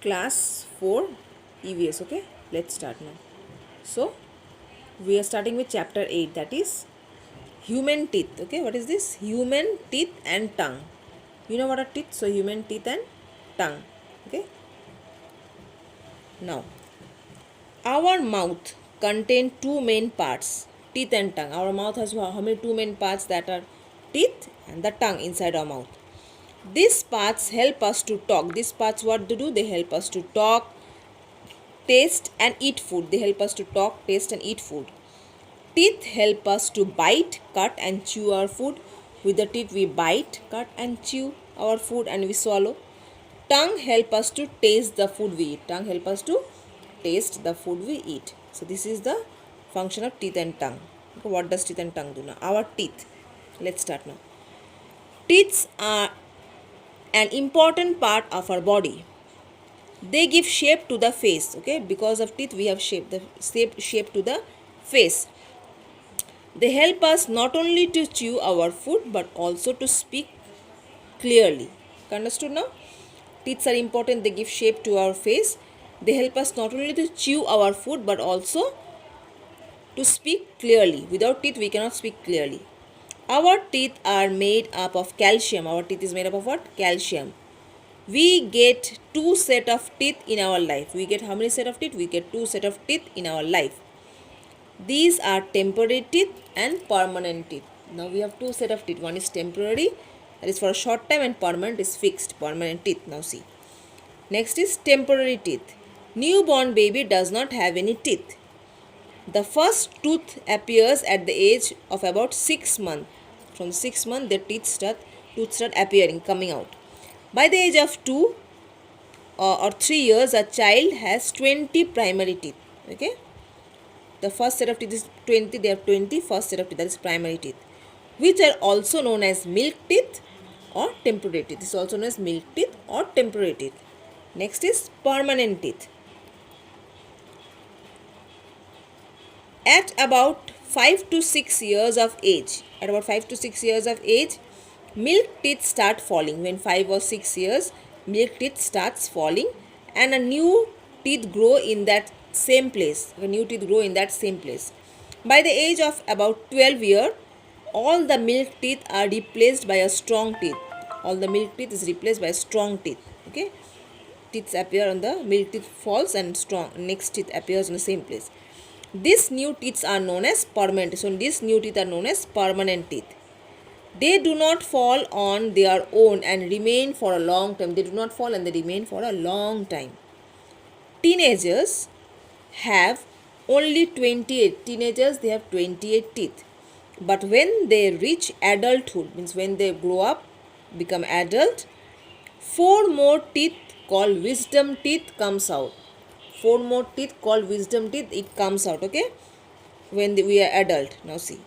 Class 4 EVS. Okay, let's start now. So we are starting with chapter 8, that is human teeth. Okay, what is this? Human teeth and tongue. You know what are teeth? So human teeth and tongue. Okay, now our mouth contain two main parts, teeth and tongue. Our mouth has how many two main parts? That are teeth and the tongue inside our mouth. These parts help us to talk. These parts, what they do? They help us to talk, taste and eat food. They help us to talk, taste and eat food. Teeth help us to bite, cut and chew our food. With the teeth we bite, cut and chew our food and we swallow. Tongue help us to taste the food we eat. Tongue help us to taste the food we eat. So this is the function of teeth and tongue. Okay, what does teeth and tongue do now? Our teeth. Let's start now. Teeth are an important part of our body. They give shape to the face. Okay, because of teeth we have shape to the face. They help us not only to chew our food but also to speak clearly. Understood now? Teeth are important. They give shape to our face. They help us not only to chew our food but also to speak clearly. Without teeth we cannot speak clearly. Our teeth are made up of calcium. Our teeth is made up of what? Calcium. We get two set of teeth in our life. We get how many set of teeth? We get two set of teeth in our life. These are temporary teeth and permanent teeth. Now we have two set of teeth. One is temporary, that is for a short time, and permanent is fixed, permanent teeth. Now see. Next is temporary teeth. Newborn baby does not have any teeth. The first tooth appears at the age of about 6 months. From 6 months, the teeth start appearing, coming out. By the age of 2 or 3 years, a child has 20 primary teeth. Okay. The first set of teeth is 20, they have 20 first set of teeth, that is primary teeth, which are also known as milk teeth or temporary teeth. This is also known as milk teeth or temporary teeth. Next is permanent teeth. At about 5 to 6 years of age, milk teeth start falling. When 5 or 6 years, milk teeth starts falling and a new teeth grow in that same place. By the age of about 12 years, all the milk teeth are replaced by a strong teeth. All the milk teeth is replaced by strong teeth. Okay, teeth appear on the milk teeth falls and strong next teeth appears in the same place. These new teeth are known as permanent. So these new teeth are known as permanent teeth. They do not fall on their own and remain for a long time. They do not fall and they remain for a long time. Teenagers have only 28. They have 28 teeth. But when they reach adulthood, means when they grow up, become adult, 4 more teeth called wisdom teeth comes out. 4 more teeth called wisdom teeth, it comes out. Okay, when we are adult. Now see,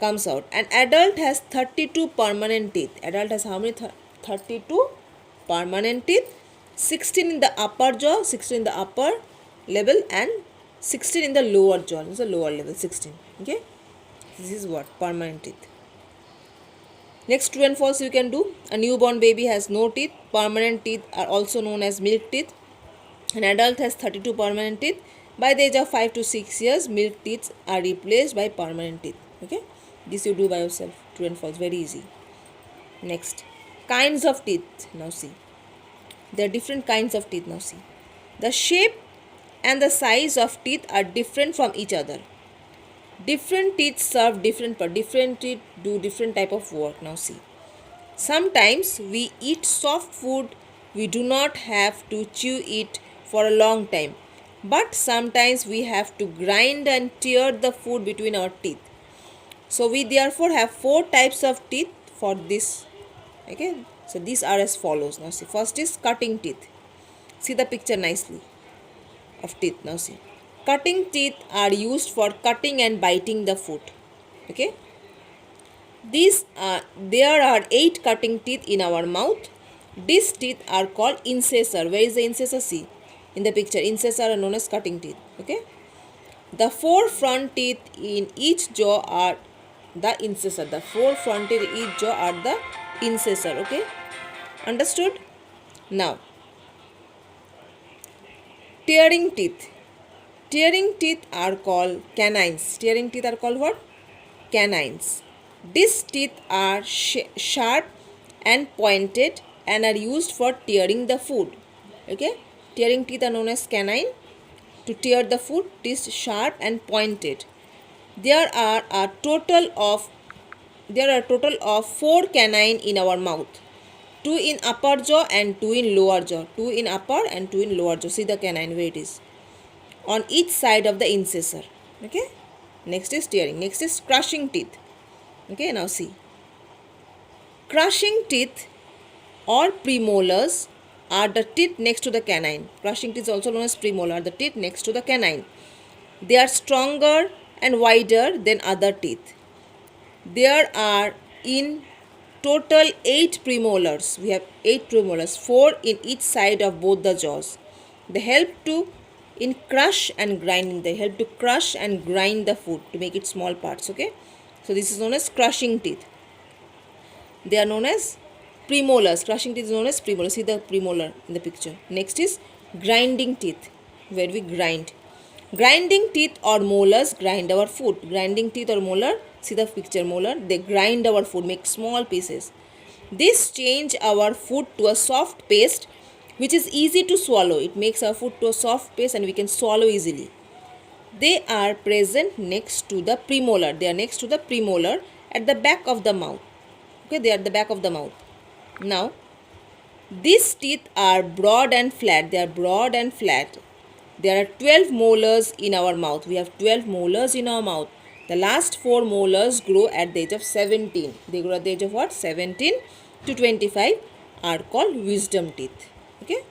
comes out. An adult has 32 permanent teeth. Adult has how many? 32 permanent teeth. 16 in the upper jaw, 16 in the upper level and 16 in the lower jaw. This is the lower level, 16. Okay, this is what? Permanent teeth. Next, true and false you can do. A newborn baby has no teeth. Permanent teeth are also known as milk teeth. An adult has 32 permanent teeth. By the age of 5 to 6 years, milk teeth are replaced by permanent teeth. Okay, this you do by yourself. True and false, very easy. Next, kinds of teeth. Now see, there are different kinds of teeth. Now see, the shape and the size of teeth are different from each other. Different teeth serve different teeth do different type of work. Now see, sometimes we eat soft food, we do not have to chew it for a long time, but sometimes we have to grind and tear the food between our teeth. So we therefore have 4 types of teeth for this. Okay, so these are as follows. Now see, first is cutting teeth. See the picture nicely of teeth. Now see, cutting teeth are used for cutting and biting the food. Okay, there are 8 cutting teeth in our mouth. These teeth are called incisor. Where is the incisor? See in the picture, incisor are known as cutting teeth. Okay, the 4 front teeth in each jaw are the incisor. The 4 front teeth in each jaw are the incisor. Okay, understood? Now Tearing teeth. Tearing teeth are called canines. Tearing teeth are called what? Canines. These teeth are sharp and pointed and are used for tearing the food. Okay? Tearing teeth are known as canine. To tear the food, teeth sharp and pointed. There are a total of 4 canine in our mouth. 2 in upper jaw and 2 in lower jaw. 2 in upper and 2 in lower jaw. See the canine where it is. On each side of the incisor. Okay. Next is tearing. Next is crushing teeth. Okay. Now see. Crushing teeth or premolars are the teeth next to the canine. Crushing teeth is also known as premolar. The teeth next to the canine. They are stronger and wider than other teeth. There are in total 8 premolars. We have 8 premolars, 4 in each side of both the jaws. They help in crush and grinding. They help to crush and grind the food to make it small parts. Okay. So this is known as crushing teeth. They are known as premolars. Crushing teeth is known as premolars. See the premolar in the picture. Next is grinding teeth, where we grind. Grinding teeth or molars grind our food. Grinding teeth or molar, see the picture molar, they grind our food, make small pieces. This change our food to a soft paste which is easy to swallow. It makes our food to a soft paste and we can swallow easily. They are present next to the premolar. They are next to the premolar at the back of the mouth. Okay, they are at the back of the mouth. Now, these teeth are broad and flat. They are broad and flat. There are 12 molars in our mouth. We have 12 molars in our mouth. The last 4 molars grow at the age of 17. They grow at the age of what? 17 to 25 are called wisdom teeth. Okay.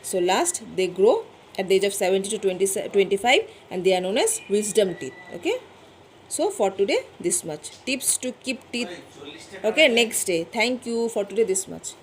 So last they grow at the age of 17 to 25 and they are known as wisdom teeth. Okay. So for today this much. Tips to keep teeth. Okay, next day. Thank you for today this much.